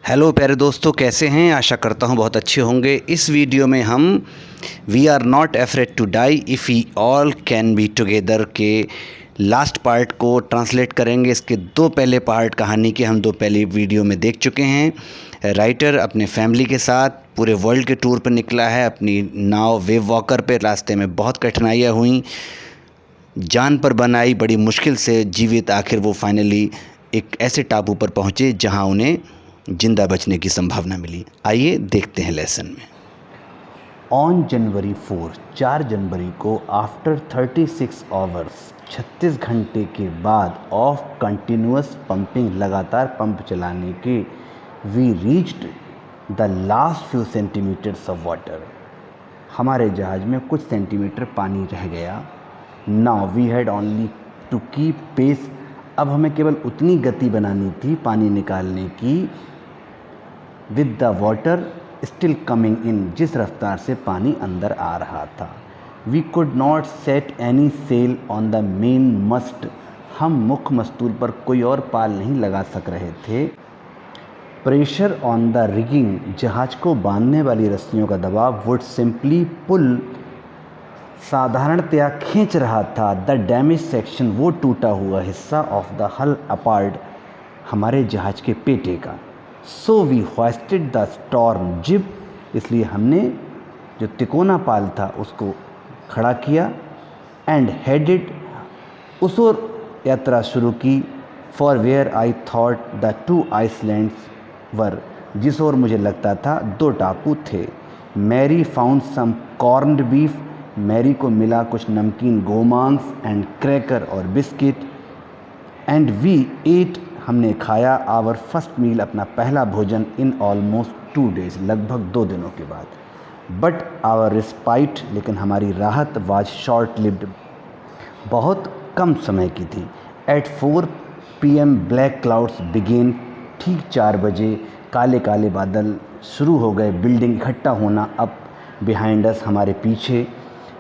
Hello प्यारे दोस्तों, कैसे हैं? आशा करता हूं बहुत अच्छे होंगे। इस वीडियो में हम we are not afraid to die if we all can be together के लास्ट पार्ट को ट्रांसलेट करेंगे। इसके दो पहले पार्ट कहानी के हम दो पहले वीडियो में देख चुके हैं। राइटर अपने फैमिली के साथ पूरे वर्ल्ड के टूर पर निकला है अपनी नाव वेव वॉकर पे। रास्ते में बहुत कठिनाइयाँ हुई, जान पर बनाई, बड़ी मुश्किल से जीवित आखिर वो फाइनली एक ऐसे टापू पर पहुँचे जहाँ उन्हें जिंदा बचने की संभावना मिली। आइए देखते हैं लेसन में। ऑन जनवरी 4 जनवरी को आफ्टर 36 आवर्स 36 घंटे के बाद ऑफ कंटिन्यूस पंपिंग, लगातार पंप चलाने के, we reached the last few centimetres of water. हमारे जहाज़ में कुछ सेंटीमीटर पानी रह गया। Now we had only to keep pace. अब हमें केवल उतनी गति बनानी थी पानी निकालने की, with the water still coming in, जिस रफ्तार से पानी अंदर आ रहा था। We could not set any sail on the main mast, हम मुख्य मस्तूल पर कोई और पाल नहीं लगा सक रहे थे। प्रेशर ऑन द रिगिंग, जहाज को बांधने वाली रस्सियों का दबाव, वुड सिंपली पुल, साधारणतया खींच रहा था। द डैमेज सेक्शन, वो टूटा हुआ हिस्सा, ऑफ द हल अपार्ट, हमारे जहाज के पेटे का। So we hoisted the storm jib, इसलिए हमने जो तिकोना पाल था उसको खड़ा किया। एंड हेडेड, उस ओर यात्रा शुरू की। For where I thought the two islands were, जिस ओर मुझे लगता था दो टापू थे। Mary found some corned beef, Mary को मिला कुछ नमकीन गोमांस एंड क्रैकर और बिस्किट। एंड वी एट, हमने खाया आवर फर्स्ट मील, अपना पहला भोजन, इन ऑलमोस्ट 2 days, लगभग 2 दिनों के बाद। बट आवर रिस्पाइट, लेकिन हमारी राहत, वाज शॉर्ट लिव्ड, बहुत कम समय की थी। At 4 PM black clouds began, ठीक 4 बजे काले काले बादल शुरू हो गए बिल्डिंग इकट्ठा होना अप बिहाइंड अस, हमारे पीछे।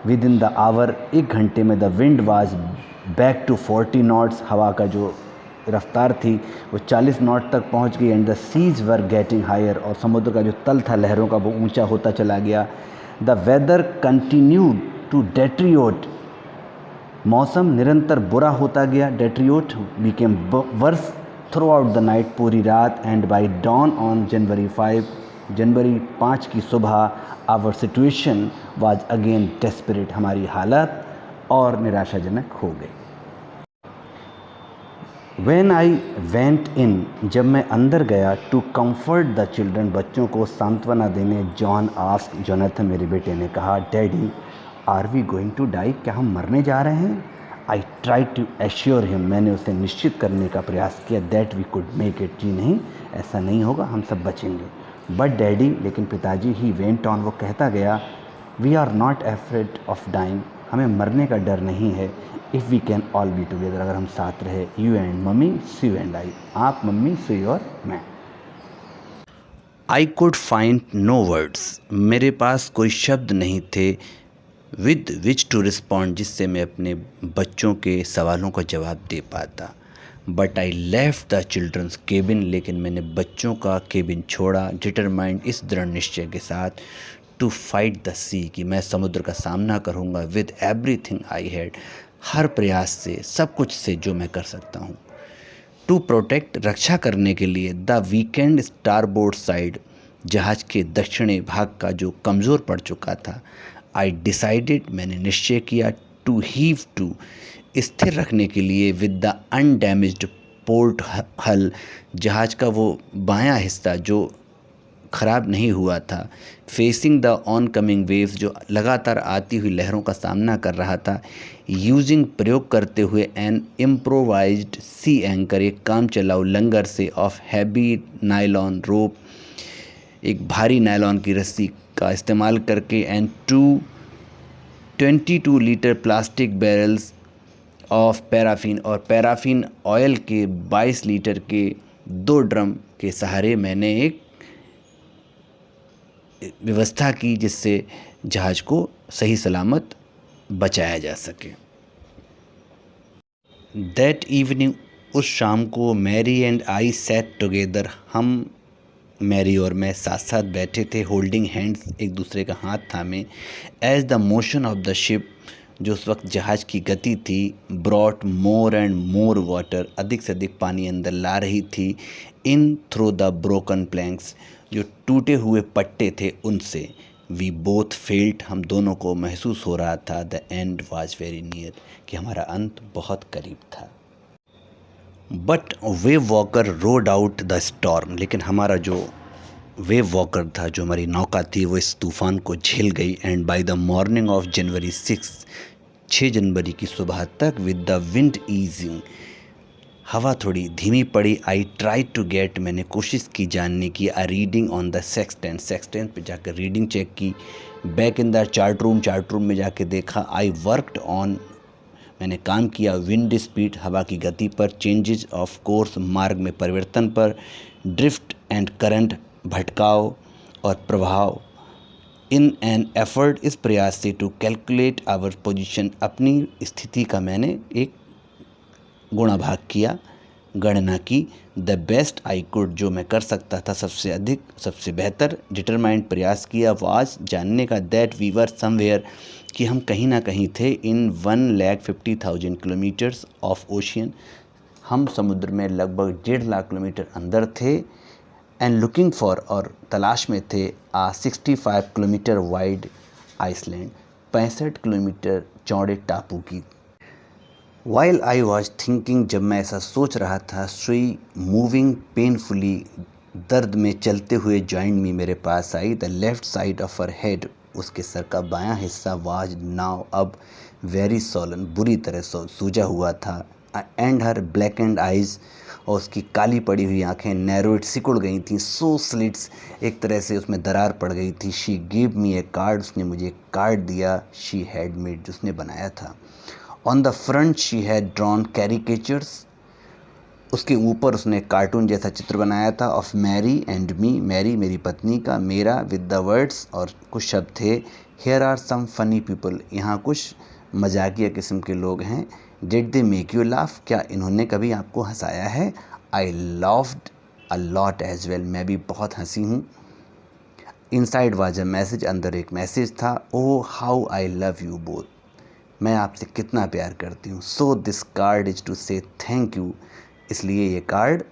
विद इन द आवर, 1 घंटे में, the wind was back to 40 knots, हवा का जो रफ्तार थी वो 40 नॉट तक पहुंच गई। And the seas were getting higher, और समुद्र का जो तल था लहरों का वो ऊंचा होता चला गया। The weather continued to deteriorate, मौसम निरंतर बुरा होता गया। Deteriorate became worse throughout the night, पूरी रात। And by dawn on January 5 की सुबह, our situation was again desperate, हमारी हालत और निराशाजनक हो गई। When I went in, जब मैं अंदर गया, टू कम्फर्ट द चिल्ड्रन, बच्चों को सांत्वना देने, जॉन आस्क, जोनाथन मेरे बेटे ने कहा, daddy are we going to die, क्या हम मरने जा रहे हैं? I try to assure him, मैंने उसे निश्चित करने का प्रयास किया, that we could make it, जी नहीं ऐसा नहीं होगा, हम सब बचेंगे। बट डैडी, लेकिन पिताजी, ही वेंट ऑन, वो कहता गया, we are not afraid of dying, हमें मरने का डर नहीं है। If we can all be together, अगर हम साथ रहे, you and mummy, C you and I, आप मम्मी, सी और मैं। I could find no words, मेरे पास कोई शब्द नहीं थे, विद विच टू रिस्पॉन्ड, जिससे मैं अपने बच्चों के सवालों का जवाब दे पाता। But I left the children's cabin, लेकिन मैंने बच्चों का केबिन छोड़ा, डिटरमाइंड, इस दृढ़ निश्चय के साथ, टू फाइट द सी, कि मैं समुद्र का सामना करूँगा, विद एवरीथिंग आई हैड, हर प्रयास से, सब कुछ से जो मैं कर सकता हूँ। टू प्रोटेक्ट, रक्षा करने के लिए, द वीकेंड स्टारबोर्ड साइड, जहाज के दक्षिणी भाग का जो कमज़ोर पड़ चुका था। आई डिसाइडेड, मैंने निश्चय किया, टू हीव टू, स्थिर रखने के लिए, विद द अनडैमेज्ड पोर्ट हल, जहाज का वो बायां हिस्सा जो ख़राब नहीं हुआ था, facing the on coming waves, जो लगातार आती हुई लहरों का सामना कर रहा था, यूजिंग, प्रयोग करते हुए, एन इम्प्रोवाइज्ड सी एंकर, एक काम चलाऊ लंगर से, ऑफ हैवी नायलॉन रोप, एक भारी नायलॉन की रस्सी का इस्तेमाल करके, and 22 litre plastic barrels of paraffin, और पैराफिन ऑयल के 22 लीटर के 2 ड्रम के सहारे मैंने एक व्यवस्था की जिससे जहाज को सही सलामत बचाया जा सके। दैट इवनिंग, उस शाम को, Mary and I sat together, हम मैरी और मैं साथ साथ बैठे थे, होल्डिंग हैंड्स, एक दूसरे का हाथ थामे। As the motion of the ship, जो उस वक्त जहाज़ की गति थी, brought more and more water, अधिक से अधिक पानी अंदर ला रही थी, in through the broken planks, जो टूटे हुए पट्टे थे उनसे। वी बोथ फेल्ट, हम दोनों को महसूस हो रहा था, the end was very near, कि हमारा अंत बहुत करीब था। But wave walker road out the storm, लेकिन हमारा जो वेव वॉकर था, जो हमारी नौका थी, वो इस तूफ़ान को झेल गई। And by the morning of January 6 जनवरी की सुबह तक, विद द विंड ईजिंग, हवा थोड़ी धीमी पड़ी। आई ट्राई टू गेट, मैंने कोशिश की जानने की, आ रीडिंग ऑन द सेक्सटेंट पे जाकर रीडिंग चेक की। Back in the chart room में जाके देखा। आई वर्कड ऑन, मैंने काम किया विंड स्पीड, हवा की गति पर, चेंजेस ऑफ कोर्स, मार्ग में परिवर्तन पर, ड्रिफ्ट एंड करंट, भटकाव और प्रभाव, इन एन एफर्ट, इस प्रयास से, टू कैलकुलेट आवर पोजीशन, अपनी स्थिति का मैंने एक गुणा भाग किया, गणना की। द बेस्ट आई कुड, जो मैं कर सकता था सबसे अधिक, सबसे बेहतर, डिटरमाइंड, प्रयास किया, वाज, जानने का, दैट वी वर समवेयर, कि हम कहीं ना कहीं थे, इन 1,50,000 किलोमीटर्स ऑफ ओशियन, हम समुद्र में लगभग 1.5 लाख किलोमीटर अंदर थे। एंड लुकिंग फॉर, और तलाश में थे, 65 किलोमीटर वाइड आइसलैंड, 65 किलोमीटर चौड़े टापू की। वाइल आई वॉज थिंकिंग, जब मैं ऐसा सोच रहा था, शी मूविंग पेनफुली, दर्द में चलते हुए, जॉइंट मी, मेरे पास आई। The left side of her head, उसके सर का बायां हिस्सा, वाज नाउ, अब, वेरी सोलन, बुरी तरह सूजा हुआ था। And her black and eyes, और उसकी काली पड़ी हुई आंखें, नैरोइड, सिकुड़ गई थी, सो स्लिट्स, एक तरह से उसमें दरार पड़ गई थी। She give me A card, उसने मुझे एक कार्ड दिया, शी हैड मेड, जिसने बनाया था। On the front she had drawn caricatures, उसके ऊपर उसने कार्टून जैसा चित्र बनाया था, of Mary and me, Mary मेरी पत्नी का, मेरा, विद द वर्ड्स, और कुछ शब्द थे, here are some funny people, यहाँ कुछ मजाकिया किस्म के लोग हैं। Did they make you laugh, क्या इन्होंने कभी आपको हंसाया है? I laughed a lot as well, मैं भी बहुत हंसी हूँ। इनसाइड वाज अ मैसेज, अंदर एक मैसेज था, oh how I love you both, मैं आपसे कितना प्यार करती हूँ। So this card is to say thank you, इसलिए ये कार्ड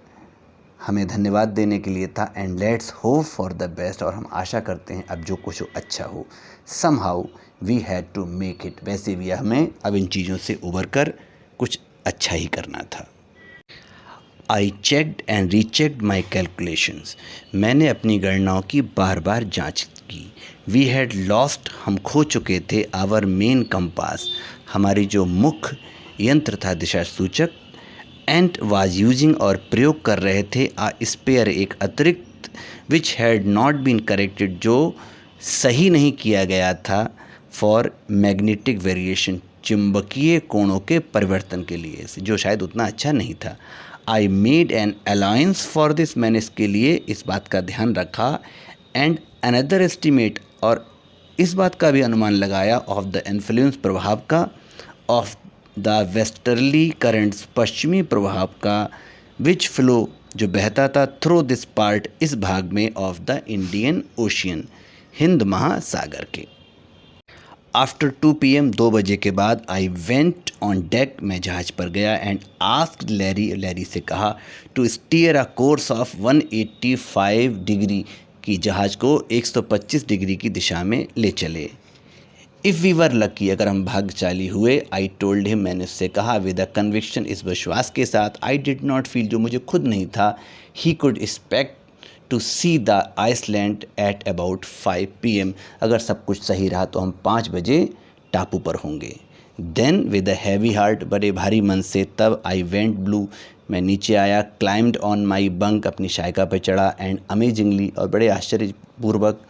हमें धन्यवाद देने के लिए था। And let's hope for the best, और हम आशा करते हैं अब जो कुछ हो अच्छा हो। Somehow we had to make it, वैसे भी हमें अब इन चीज़ों से उबर कर कुछ अच्छा ही करना था। I checked and rechecked my calculations, मैंने अपनी गणनाओं की बार बार जांच की। वी हैड लॉस्ट, हम खो चुके थे, आवर मेन कंपास, हमारी जो मुख्य यंत्र था, दिशा सूचक, एंड वाज यूजिंग, और प्रयोग कर रहे थे, आ स्पेयर, एक अतिरिक्त, which had not been corrected, जो सही नहीं किया गया था, फॉर मैग्नेटिक वेरिएशन, चुंबकीय कोणों के परिवर्तन के लिए, जो शायद उतना अच्छा नहीं था। I made an allowance for this, मैंने इसके लिए इस बात का ध्यान रखा। एंड अनदर एस्टिमेट, और इस बात का भी अनुमान लगाया, ऑफ द इन्फ्लुएंस, प्रभाव का, ऑफ द वेस्टर्ली करंट्स, पश्चिमी प्रभाव का, विच फ्लो, जो बहता था, थ्रू दिस पार्ट, इस भाग में, of the Indian ocean, Hind महासागर के। आफ्टर 2 PM, 2 बजे के बाद, आई वेंट ऑन डेक, मैं जहाज पर गया, एंड आस्क्ड लैरी, लैरी से कहा, to steer a course of 185 degree, कि जहाज को 125 डिग्री की दिशा में ले चले। इफ़ वी वर लकी, अगर हम भाग्यशाली हुए, आई टोल्ड हिम, मैंने उससे कहा, विद अ कन्विक्शन, इस विश्वास के साथ, आई डिड नॉट फील, जो मुझे खुद नहीं था, he could expect to see the island at about 5 PM, अगर सब कुछ सही रहा तो हम 5 बजे टापू पर होंगे। Then with a heavy heart, बड़े भारी मन से, तब आई वेंट ब्लू, मैं नीचे आया, क्लाइम्ड ऑन माई बंक, अपनी शायका पर चढ़ा, एंड अमेजिंगली, और बड़े आश्चर्यपूर्वक,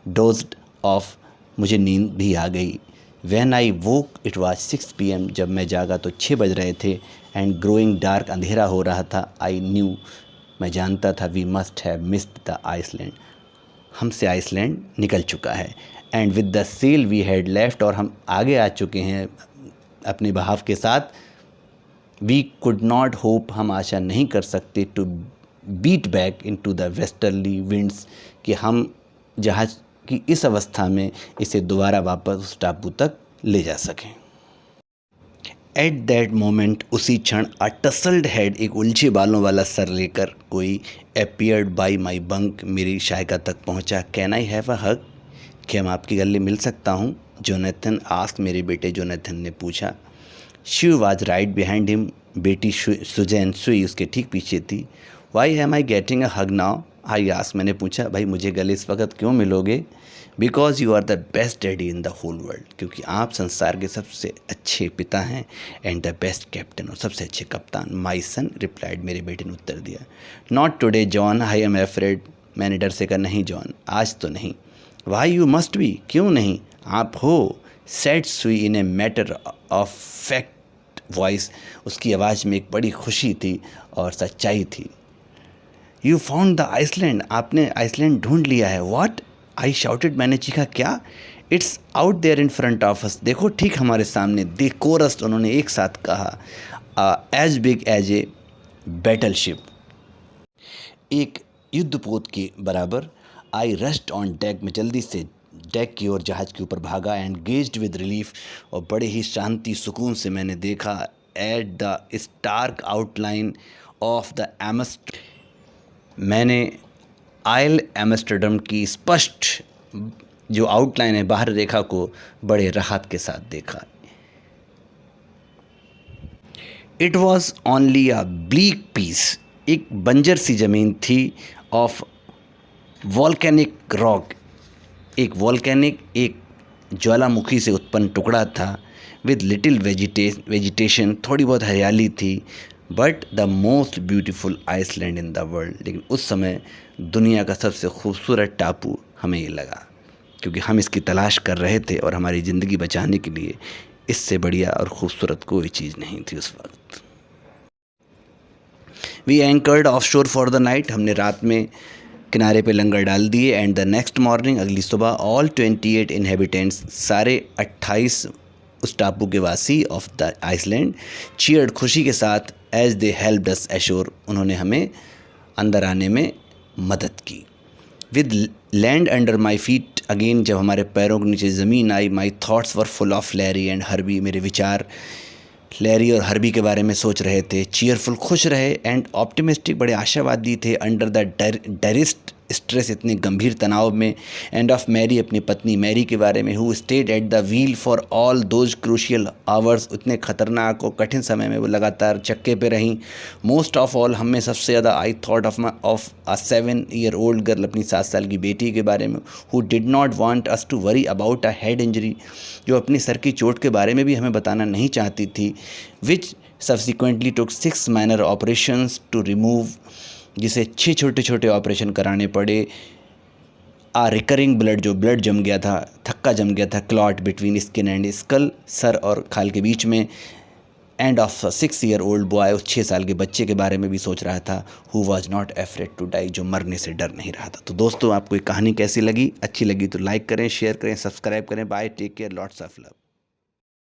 डोज्ड ऑफ, मुझे नींद भी आ गई। When I woke it was 6 PM, जब मैं जागा तो 6 बज रहे थे। एंड ग्रोइंग डार्क, अंधेरा हो रहा था। आई न्यू, मैं जानता था, we must have missed the island, हमसे आइसलैंड निकल चुका है। And with the sail we had left, और हम आगे आ चुके हैं अपने बहाव के साथ। वी कुड नॉट होप, हम आशा नहीं कर सकते, to beat back into the westerly winds, कि हम जहाज़ की इस अवस्था में इसे दोबारा वापस उस टापू तक ले जा सकें। एट दैट मोमेंट, उसी क्षण, अ टसल्ड हेड, एक उलझे बालों वाला सर लेकर कोई अपीयर्ड बाई माई बंक, मेरी शायका तक पहुंचा। कैन आई हैव अ हग, क्या मैं आपके गले मिल सकता हूँ? जोनाथन आस्क, मेरे बेटे जोनाथन ने पूछा। She was right behind him, बेटी सुजैन सुई उसके ठीक पीछे थी। Why am I getting a hug now, I ask, मैंने पूछा, भाई मुझे गले इस वक्त क्यों मिलोगे? Because you are the best daddy in the whole world, क्योंकि आप संसार के सबसे अच्छे पिता हैं, एंड द बेस्ट कैप्टन, और सबसे अच्छे कप्तान। माई सन रिप्लाइड, मेरे बेटे ने उत्तर दिया। Not today John, I am afraid, मैंने डर से कहा, नहीं जॉन, आज तो नहीं। वाई यू मस्ट बी, क्यों नहीं, आप हो। Said Sue in a matter of fact voice, उसकी आवाज़ में एक बड़ी खुशी थी और सच्चाई थी। यू फाउंड द आइसलैंड, आपने आइसलैंड ढूंढ लिया है। व्हाट, आई शाउटेड, मैंने चीखा, क्या? It's out there in front of us, देखो ठीक हमारे सामने। दे कोरस, उन्होंने एक साथ कहा। As big as a battleship, एक युद्धपोत के बराबर। आई रश्ड ऑन डेक, में जल्दी से डेक की ओर, जहाज़ के ऊपर भागा। एंड गेज्ड विद रिलीफ, और बड़े ही शांति सुकून से मैंने देखा। At the stark outline of the मैंने आइल एम्स्टर्डम की स्पष्ट जो आउटलाइन है, बाहर रेखा को बड़े राहत के साथ देखा। It was only a bleak piece, एक बंजर सी ज़मीन थी। ऑफ वॉल्केनिक रॉक, एक वॉल्केनिक, एक ज्वालामुखी से उत्पन्न टुकड़ा था। विद लिटिल वेजिटेशन, थोड़ी बहुत हरियाली थी। But the most beautiful island in the world, लेकिन उस समय दुनिया का सबसे खूबसूरत टापू हमें ये लगा, क्योंकि हम इसकी तलाश कर रहे थे, और हमारी ज़िंदगी बचाने के लिए इससे बढ़िया और ख़ूबसूरत कोई चीज़ नहीं थी उस वक्त। वी एंकर्ड ऑफ शोर फॉर द नाइट, हमने रात में किनारे पे लंगर डाल दिए। एंड द नेक्स्ट मॉर्निंग, अगली सुबह, ऑल 28 इनहेबिटेंट्स, सारे 28 उस टापू के वासी ऑफ द आइसलैंड, चीयर्ड, खुशी के साथ, एज दे हेल्प्ड अस एशोर, उन्होंने हमें अंदर आने में मदद की। With land under my feet again, जब हमारे पैरों के नीचे ज़मीन आई, my thoughts were full of Larry and Herbie, मेरे विचार लैरी और हर्बी के बारे में सोच रहे थे। चीयरफुल, खुश रहे, एंड ऑप्टिमिस्टिक, बड़े आशावादी थे। अंडर द डायरेस्ट स्ट्रेस, इतने गंभीर तनाव में। एंड ऑफ मैरी, अपनी पत्नी मैरी के बारे में, who stayed at the wheel for all those crucial hours, इतने खतरनाक और कठिन समय में वो लगातार चक्के पे रहीं। मोस्ट ऑफ ऑल, हम में सबसे ज़्यादा, I thought of a 7-year-old girl, अपनी 7 साल की बेटी के बारे में। Who did not want us to worry about a head injury, जो अपनी सर की चोट के बारे में भी हमें बताना नहीं चाहती थी। Which subsequently took 6 minor operations to remove, जिसे 6 छोटे छोटे ऑपरेशन कराने पड़े। आ रिकरिंग ब्लड, जो ब्लड जम गया था, थक्का जम गया था, clot between skin and skull, सर और खाल के बीच में। एंड ऑफ 6-year-old बॉय, उस 6 साल के बच्चे के बारे में भी सोच रहा था। Who was not afraid to die, जो मरने से डर नहीं रहा था। तो दोस्तों, आपको ये कहानी कैसी लगी? अच्छी लगी तो लाइक करें, शेयर करें, सब्सक्राइब करें। Bye, take care, lots of love.